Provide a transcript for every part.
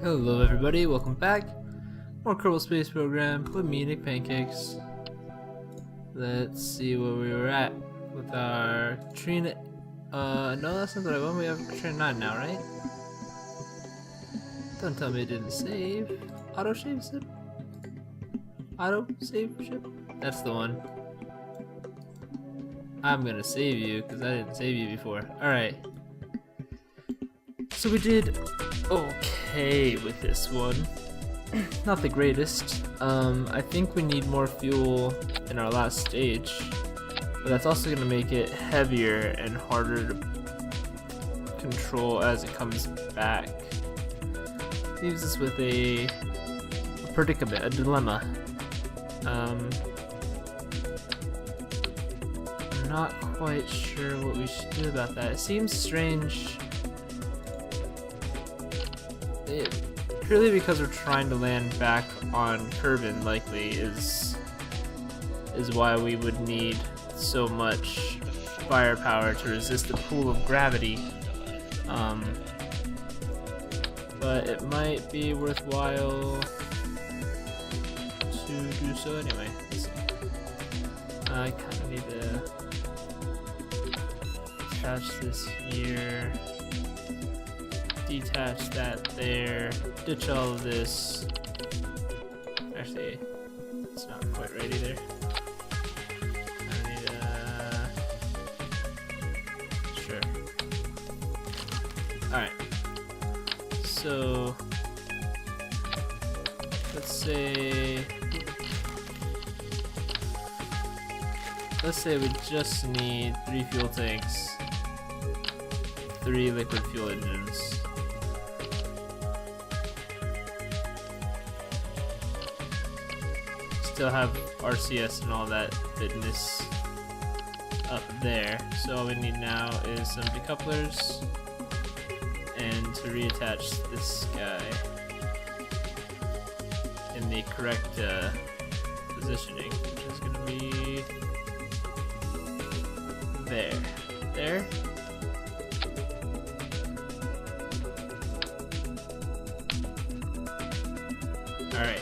Hello everybody, welcome back. More Kerbal Space Program with me, Nick Pancakes. Let's see where we were at with our Katrina. No, that's not the right one. We have Katrina 9 now, right? Don't tell me it didn't save. Auto save ship? Auto save ship? That's the one. I'm gonna save you because I didn't save you before. Alright. So we did okay with this one. Not the greatest. I think we need more fuel in our last stage, but that's also going to make it heavier and harder to control as it comes back. Leaves us with a predicament, a dilemma. I'm not quite sure what we should do about that. It seems strange. Purely because we're trying to land back on Kerbal, likely is why we would need so much firepower to resist the pull of gravity. But it might be worthwhile to do so anyway. Let's see. I kind of need to attach this here. Detach that there, ditch all of this. Actually, it's not quite right either. I need sure. Alright. So, let's say we just need 3 fuel tanks, 3 liquid fuel engines. Still have RCS and all that fitness up there, so all we need now is some decouplers and to reattach this guy in the correct positioning, which is going to be there. Alright.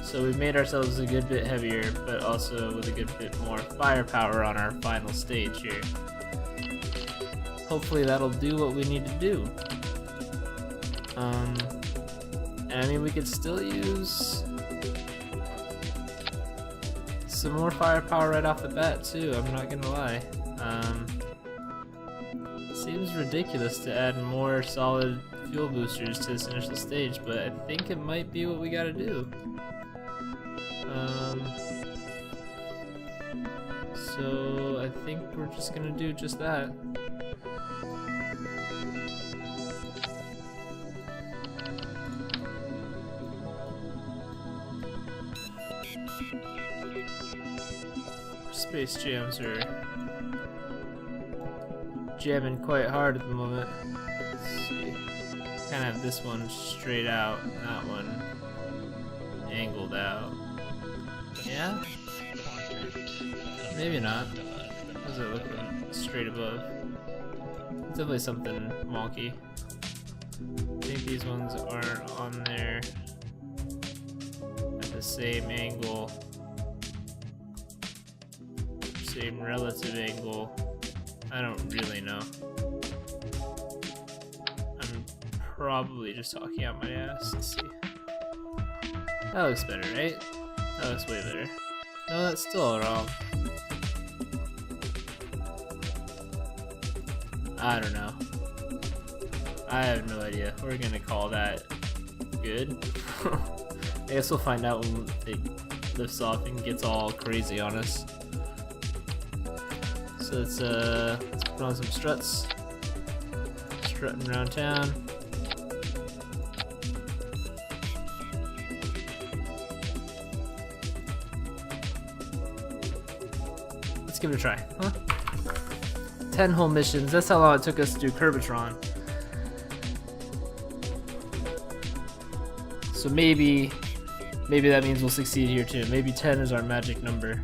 So we've made ourselves a good bit heavier, but also with a good bit more firepower on our final stage here. Hopefully that'll do what we need to do. And I mean, we could still use some more firepower right off the bat too, I'm not gonna lie. Seems ridiculous to add more solid fuel boosters to this initial stage, but I think it might be what we gotta do. So I think we're just gonna do just that. Space jams are jamming quite hard at the moment. Let's see. Kind of have this one straight out, that one angled out. Yeah? Maybe not. How does it look straight above? It's definitely something wonky. I think these ones aren't on there at the same angle. Same relative angle. I don't really know. I'm probably just talking out my ass. Let's see. That looks better, right? That looks way better. No, that's still wrong. I don't know. I have no idea. We're gonna call that good. I guess we'll find out when it lifts off and gets all crazy on us. So let's put on some struts. Strutting around town. Let's give it a try, huh? 10 whole missions, that's how long it took us to do Kerbatron. So maybe that means we'll succeed here too. Maybe 10 is our magic number.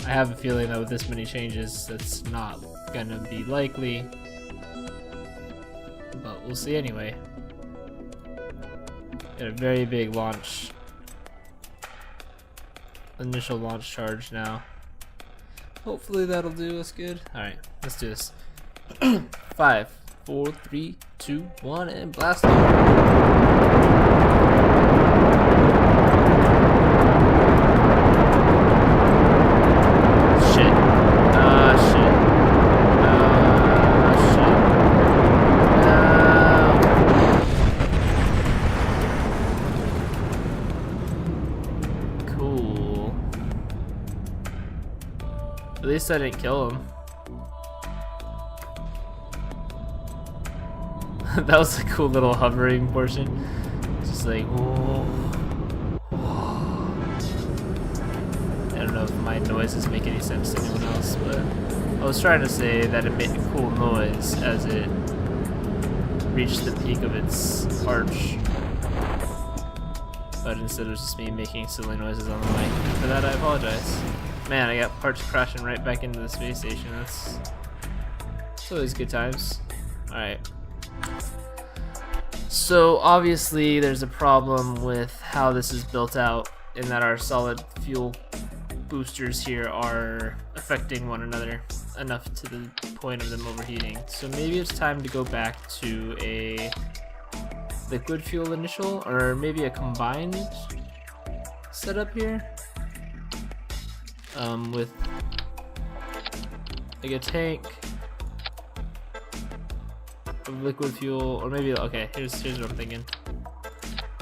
I have a feeling that with this many changes, that's not gonna be likely. But we'll see anyway. Got a very big launch. Initial launch charge now. Hopefully that'll do us good. Alright, let's do this. 5, 4, 3, 2, 1, and blast off. At least I didn't kill him. That was a cool little hovering portion. Just like, whoa. I don't know if my noises make any sense to anyone else, but I was trying to say that it made a cool noise as it reached the peak of its arch. But instead of just me making silly noises on the mic. For that, I apologize. Man, I got parts crashing right back into the space station. That's always good times. Alright. So obviously there's a problem with how this is built out in that our solid fuel boosters here are affecting one another enough to the point of them overheating. So maybe it's time to go back to a liquid fuel initial, or maybe a combined setup here. With like a tank of liquid fuel, or maybe, okay, here's what I'm thinking.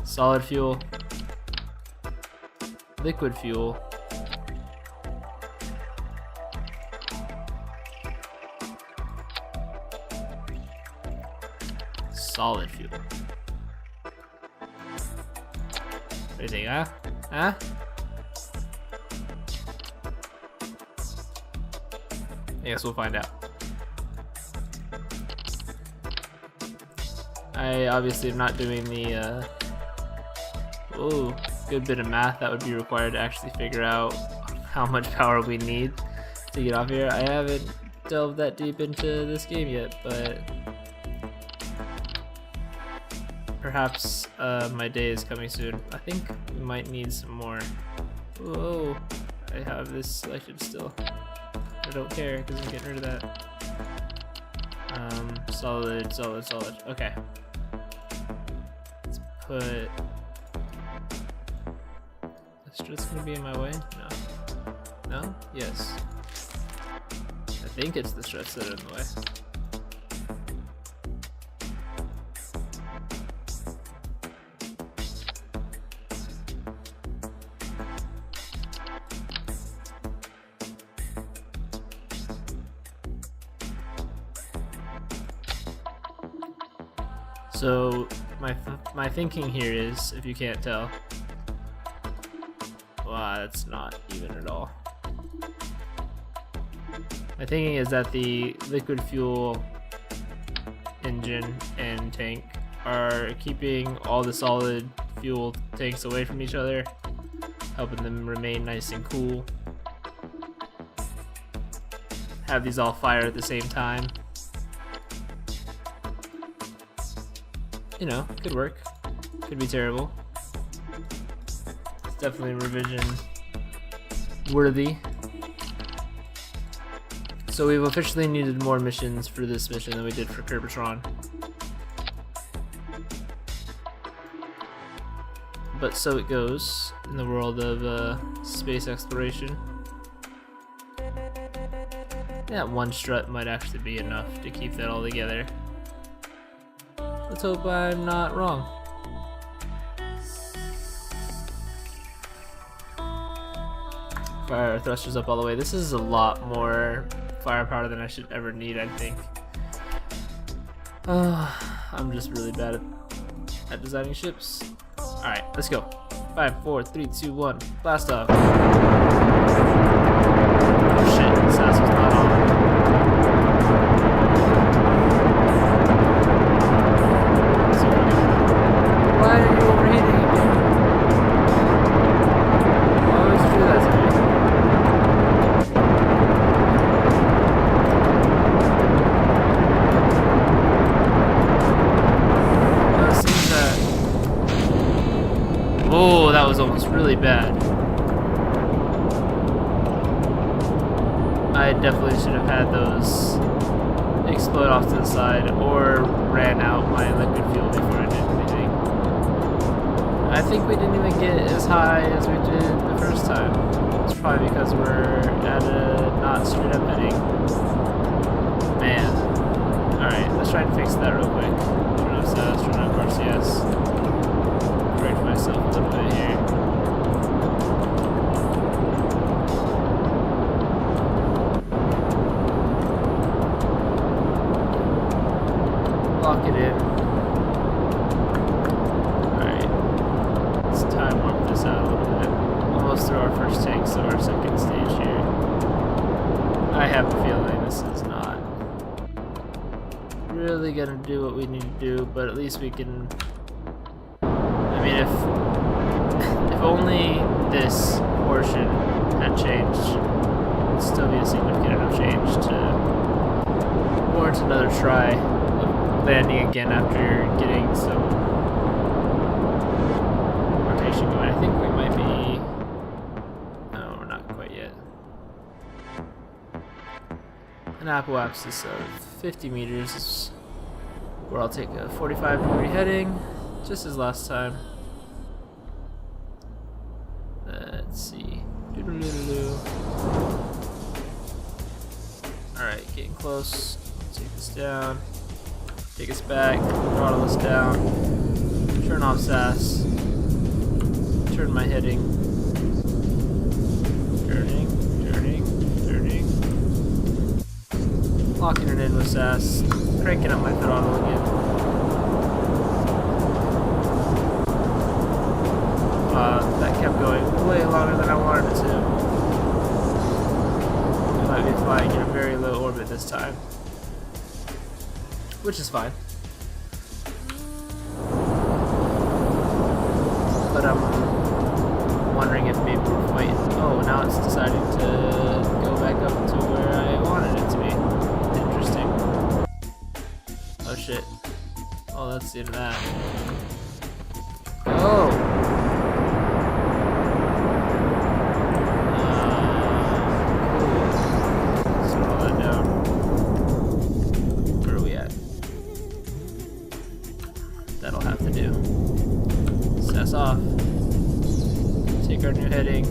Solid fuel, liquid fuel, solid fuel. What do you think, huh? Huh? I guess we'll find out. I obviously am not doing the good bit of math that would be required to actually figure out how much power we need to get off here. I haven't delved that deep into this game yet, but perhaps my day is coming soon. I think we might need some more. Whoa, I have this selected still. I don't care because I'm getting rid of that. Solid. Okay. Let's put. Is this gonna be in my way? No. No? Yes. I think it's the struts that are in the way. So my thinking here is, if you can't tell, wow, that's not even at all. My thinking is that the liquid fuel engine and tank are keeping all the solid fuel tanks away from each other, helping them remain nice and cool. Have these all fire at the same time. You know, could work. Could be terrible. It's definitely revision worthy. So we've officially needed more missions for this mission than we did for Kerbatron. But so it goes in the world of space exploration. That one strut might actually be enough to keep that all together. Let's hope I'm not wrong. Fire thrusters up all the way. This is a lot more firepower than I should ever need, I think. I'm just really bad at designing ships. Alright, let's go. 5, 4, 3, 2, 1. Blast off. Oh shit, this ass was not on. Why are you overheating again? Why would you do that to me? It seems that was almost really bad. I definitely should have had those explode off to the side or ran out my liquid fuel before I did anything. I think we didn't even get as high as we did the first time. It's probably because we're at a not straight up heading. Man. Alright, let's try and fix that real quick. Turn off SAS, turn off RCS. Correct myself a little bit here. Lock it in. Alright. Let's time warp this out a little bit. Almost through our first tank, so our second stage here. I have a feeling this is not really gonna do what we need to do, but at least we can. I mean, if only this portion had changed, it'd still be a significant enough change to warrant another try of landing again after getting some rotation going. I think we might be. No, we're not quite yet. An apoapsis of 50 meters is where I'll take a 45-degree heading, just as last time. Let's see. Alright, getting close. Take this down. Take us back. Throttle us down. Turn off SAS. Turn my heading. Turning. Locking it in with SAS. Cranking up my throttle again. That kept going way longer than I wanted it to. We might be flying in a very low orbit this time, which is fine. But I'm wondering if maybe we're fighting. Oh, now it's deciding to go back up to where I wanted it to be. Interesting. Oh shit. Oh, that's the end of that. Oh! Off. Take our new heading.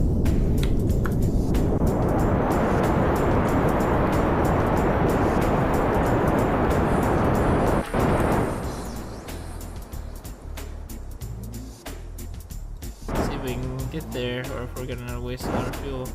See if we can get there, or if we're gonna waste a lot of fuel.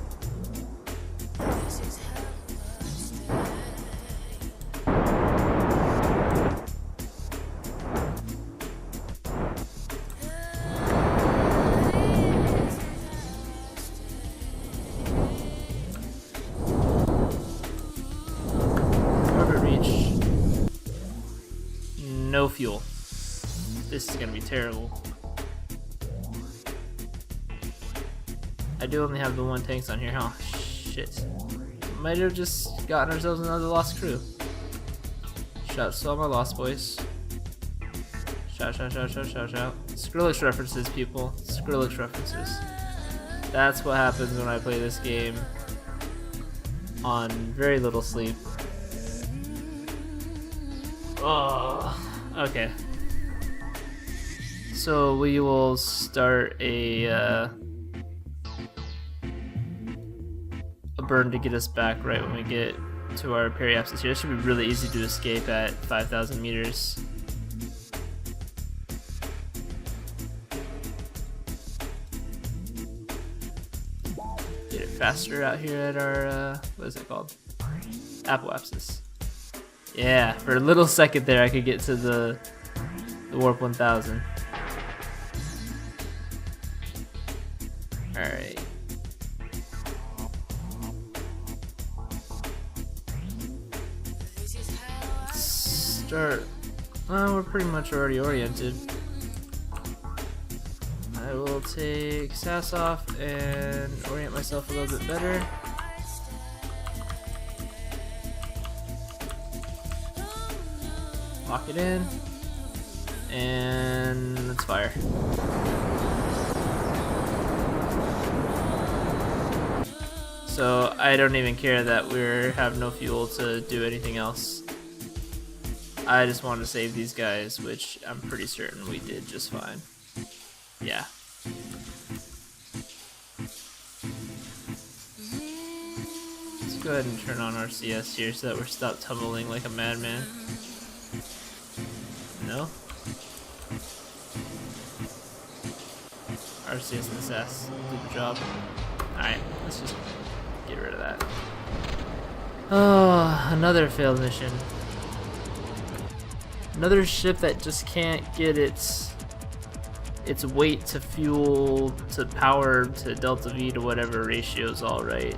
No fuel. This is gonna be terrible. I do only have the one tanks on here, huh? Shit. Might have just gotten ourselves another lost crew. Shout to all my lost boys. Shout. Skrillex references, people. Skrillex references. That's what happens when I play this game on very little sleep. Oh. Okay. So we will start a burn to get us back right when we get to our periapsis here. This should be really easy to escape at 5,000 meters. Get it faster out here at our, what is it called? Apoapsis. Yeah, for a little second there I could get to the warp 1000. Alright. Let's start. We're pretty much already oriented. I will take SAS off and orient myself a little bit better. Lock it in, and let's fire. So I don't even care that we have no fuel to do anything else. I just wanted to save these guys, which I'm pretty certain we did just fine. Yeah. Let's go ahead and turn on our CS here so that we're stopped tumbling like a madman. No? RCS and SS did the job. Alright, let's just get rid of that. Oh, another failed mission. Another ship that just can't get its weight to fuel to power to delta V to whatever ratio is all right.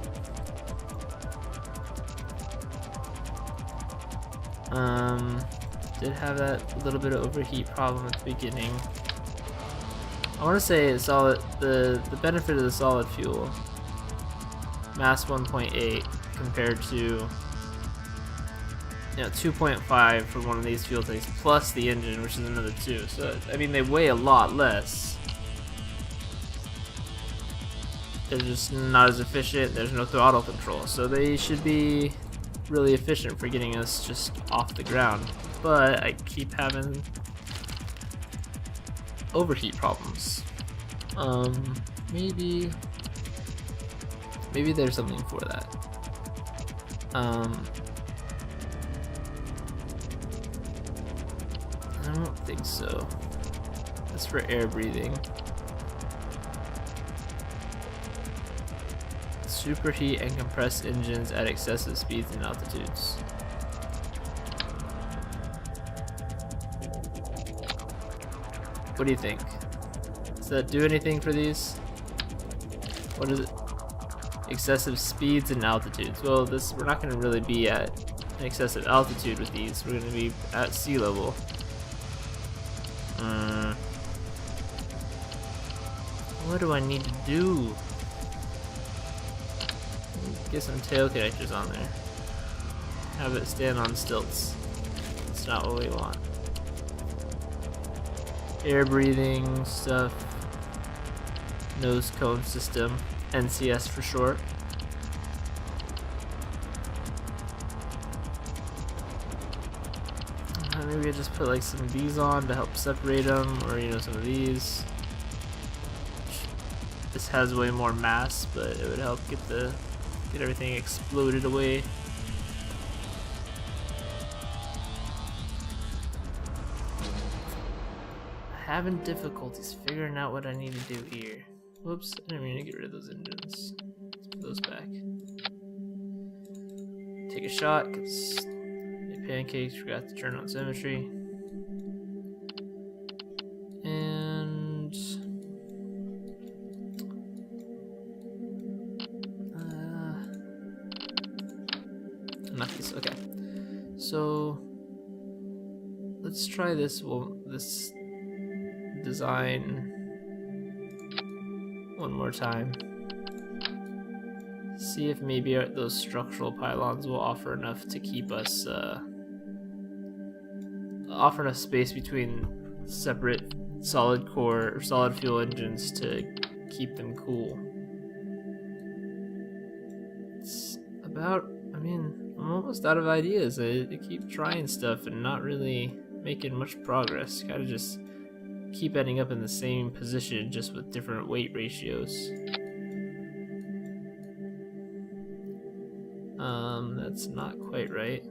Did have that little bit of overheat problem at the beginning. I want to say the benefit of the solid fuel, mass 1.8 compared to 2.5 for one of these fuel tanks plus the engine, which is another 2. So I mean they weigh a lot less. They're just not as efficient. There's no throttle control, so they should be really efficient for getting us just off the ground. But I keep having overheat problems. Maybe there's something for that. I don't think so. That's for air breathing. Superheat and compress engines at excessive speeds and altitudes. What do you think? Does that do anything for these? What is it? Excessive speeds and altitudes. Well, we're not going to really be at an excessive altitude with these. We're going to be at sea level. What do I need to do? Get some tail connectors on there. Have it stand on stilts. That's not what we want. Air breathing stuff. Nose cone system. NCS for short. Maybe I just put like some of these on to help separate them, or some of these. This has way more mass, but it would help get everything exploded away. Having difficulties figuring out what I need to do here. Whoops, I didn't mean to get rid of those engines. Let's put those back. Take a shot, because the pancakes forgot to turn on symmetry. And not these, okay. So let's try this this design one more time. See if maybe those structural pylons will offer enough to keep us offer enough space between separate solid core or solid fuel engines to keep them cool. It's about, I'm almost out of ideas. I keep trying stuff and not really making much progress. Gotta just keep ending up in the same position, just with different weight ratios. That's not quite right.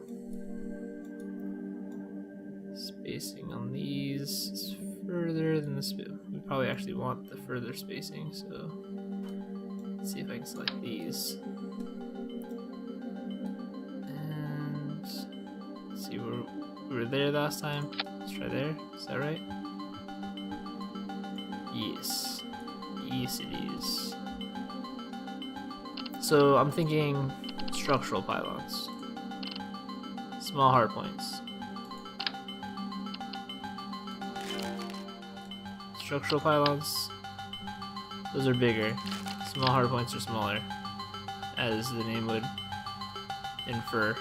Spacing on these is further than this. We probably actually want the further spacing, so let's see if I can select these. And let's see, we were there last time. Let's try there. Is that right? Yes. Yes, it is. So I'm thinking structural pylons. Small hard points. Structural pylons, those are bigger. Small hard points are smaller, as the name would infer.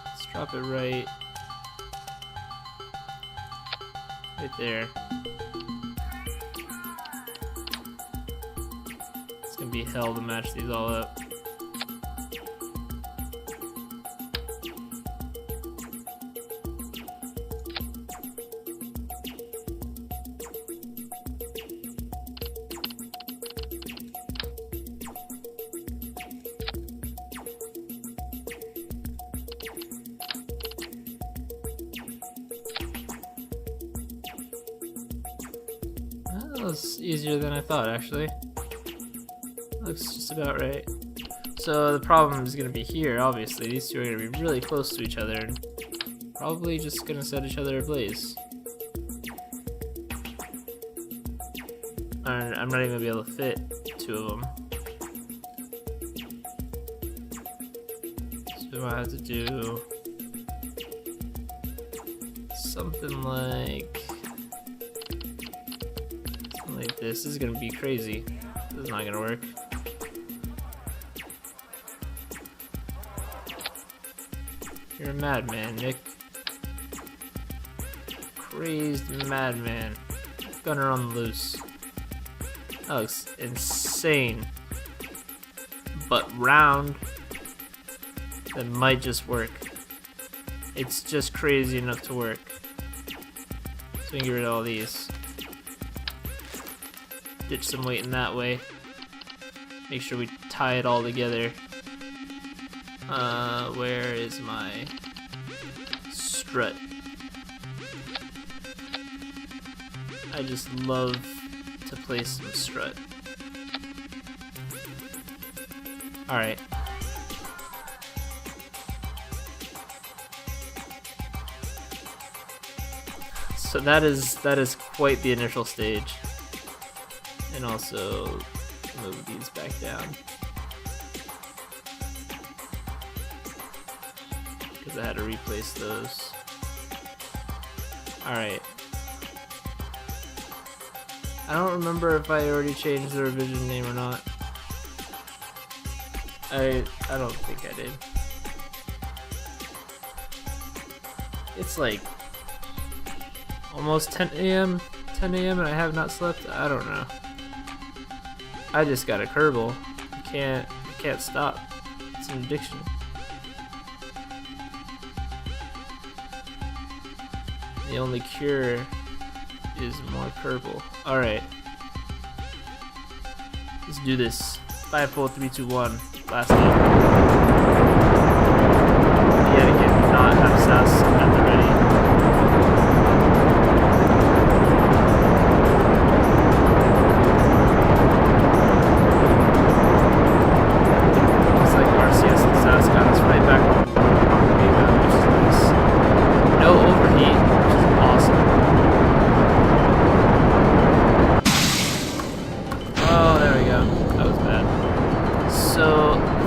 Let's drop it right Right there. It's gonna be hell to match these all up. That was easier than I thought, actually. Looks just about right. So the problem is going to be here, obviously. These two are going to be really close to each other and probably just going to set each other ablaze. I'm not even going to be able to fit two of them. So I have to do something like this. This is gonna be crazy. This is not gonna work. You're a madman, Nick. Crazed madman. Gunner on the loose. That looks insane. But round, that might just work. It's just crazy enough to work. So we can get rid of all these. Ditch some weight in that way. Make sure we tie it all together. Where is my strut? I just love to play some strut. Alright. So that is quite the initial stage. And also move these back down. Because I had to replace those. Alright. I don't remember if I already changed the revision name or not. I don't think I did. It's like almost 10 a.m. and I have not slept. I don't know. I just got a Kerbal. I can't stop. It's an addiction. The only cure is more Kerbal. Alright. Let's do this. 5, 4, 3, 2, 1. Last game. Yet again, not have SAS at the ready.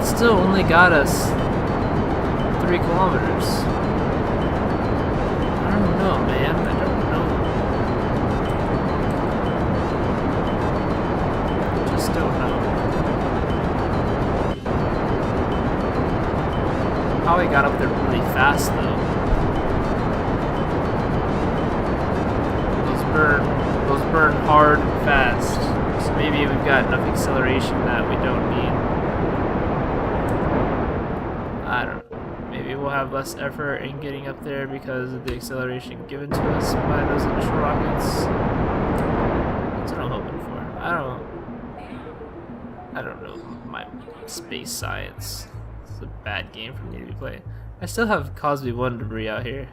Still only got us 3 kilometers. I don't know, man. I don't know. I just don't know. Probably got up there really fast though. Those burn hard and fast. So maybe we've got enough acceleration that we don't need. I don't know. Maybe we'll have less effort in getting up there because of the acceleration given to us by those initial rockets. That's what I'm hoping for. I don't know my space science. It's a bad game for me to be playing. I still have Cosby 1 debris out here.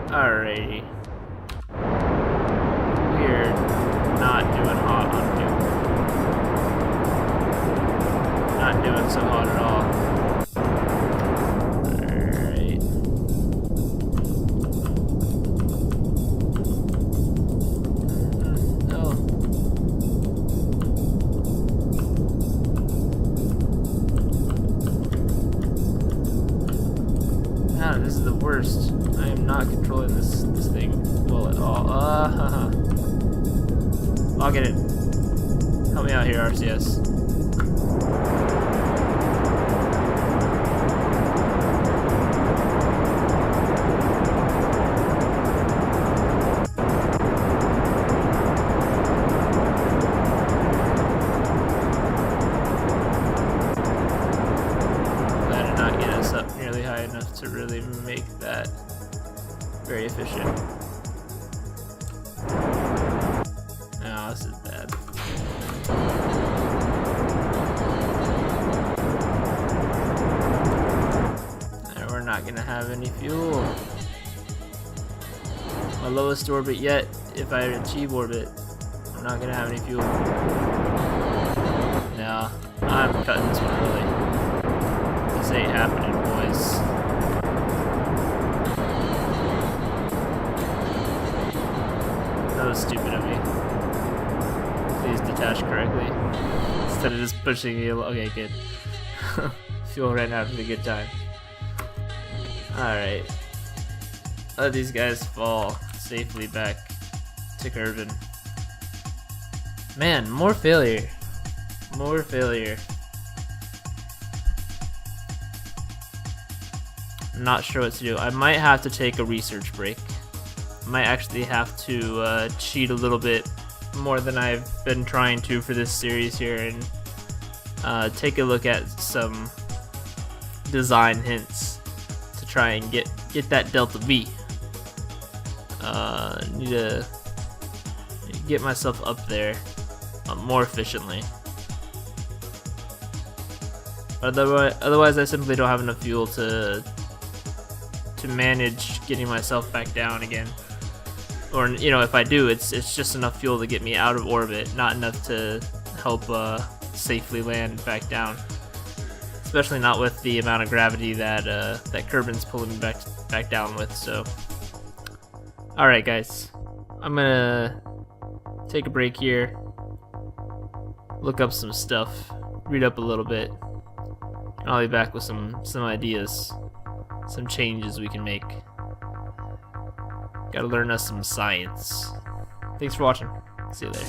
Alrighty. We're not doing hot on Duke. Not doing so hot at all. Alright. No. Ah, this is the worst. I am not controlling this thing well at all. I'll get it. Help me out here, RCS. efficient. No, this is bad. And we're not gonna have any fuel. My lowest orbit yet. If I achieve orbit, I'm not gonna have any fuel. No, I'm cutting this one early. This ain't happening, boys. That was stupid of me. Please detach correctly. Instead of just pushing me. Okay, good. Fuel ran out of a good time. Alright. Let these guys fall safely back to Kerbal. Man, more failure. More failure. I'm not sure what to do. I might have to take a research break. Might actually have to cheat a little bit more than I've been trying to for this series here and take a look at some design hints to try and get that Delta V. Need to get myself up there more efficiently. Otherwise I simply don't have enough fuel to manage getting myself back down again. Or, you know, if I do, it's just enough fuel to get me out of orbit, not enough to help safely land back down. Especially not with the amount of gravity that that Kerbal's pulling me back down with. So, all right, guys, I'm gonna take a break here, look up some stuff, read up a little bit, and I'll be back with some ideas, some changes we can make. Gotta learn us some science. Thanks for watching. See you later.